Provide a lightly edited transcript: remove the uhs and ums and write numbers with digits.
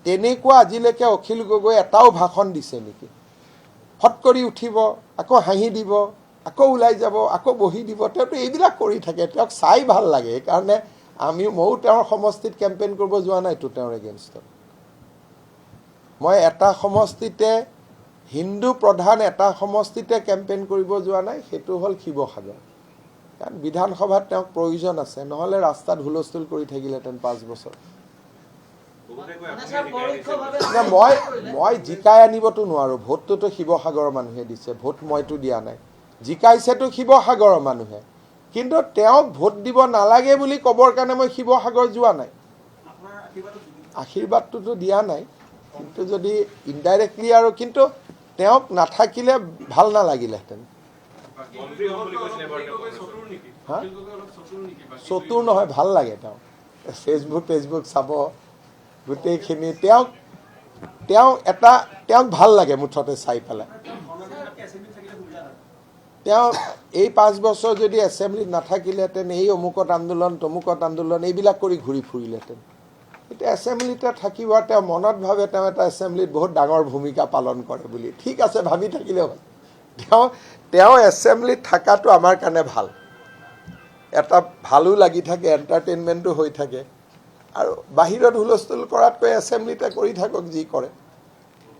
তেনেকুৱা আজিলৈকে অখিল গগৈ এটাও ভাষণ দিছে নেকি? ফট কৰি উঠিব, আকৌ হাঁহি দিব, আকৌ ওলাই যাব, আকৌ বহি দিব। তেওঁতো এইবিলাক কৰি থাকে, তেওঁক চাই ভাল লাগে। সেইকাৰণে ময়ো তেওঁৰ সমষ্টিত কেম্পেইন কৰিব যোৱা নাইতো তেওঁৰ এগেইনষ্টত। মই এটা সমষ্টিতে হিন্দু প্ৰধান এটা সমষ্টিতে কেম্পেইন কৰিব যোৱা নাই, সেইটো হ'ল শিৱসাগৰ। কাৰণ বিধানসভাত তেওঁক প্ৰয়োজন আছে, নহ'লে ৰাস্তাত হুলস্থুল কৰি থাকিলেহেঁতেন 5 বছৰ। মই জিকাই আনিবতো নোৱাৰোঁ, ভোটটোতো শিৱসাগৰৰ মানুহে দিছে, ভোট মইতো দিয়া নাই। জিকাইছেতো শিৱসাগৰৰ মানুহে, কিন্তু তেওঁক ভোট দিব নালাগে বুলি ক'বৰ কাৰণে মই শিৱসাগৰ যোৱা নাই। আশীৰ্বাদটোতো দিয়া নাই, কিন্তু যদি ইনডাইৰেক্টলি আৰু, কিন্তু তেওঁক নাথাকিলে ভাল নালাগিলেহেঁতেন। চতুৰ নহয়, ভাল লাগে তেওঁ। ফেচবুক চাব গোটেইখিনি, তেওঁক ভাল লাগে মুঠতে চাই পেলাই। তেওঁ এই 5 বছৰ যদি এছেম্বলিত নাথাকিলেহেঁতেন, এই অমুকত আন্দোলন তমুকত আন্দোলন এইবিলাক কৰি ঘূৰি ফুৰিলেহেঁতেন। এতিয়া এছেম্বলিতে থাকিব, তেওঁ মনত ভাবে তেওঁ এটা এছেম্বলিত বহুত ডাঙৰ ভূমিকা পালন কৰে বুলি। ঠিক আছে, ভাবি থাকিলেও হ'ল। তেওঁ এছেম্বলিত থকাটো আমাৰ কাৰণে ভাল, এটা ভালো লাগি থাকে, এণ্টাৰটেইনমেণ্টো হৈ থাকে। আৰু বাহিৰত হুলস্থুল কৰাতকৈ এছেম্বলিতে কৰি থাকক যি কৰে।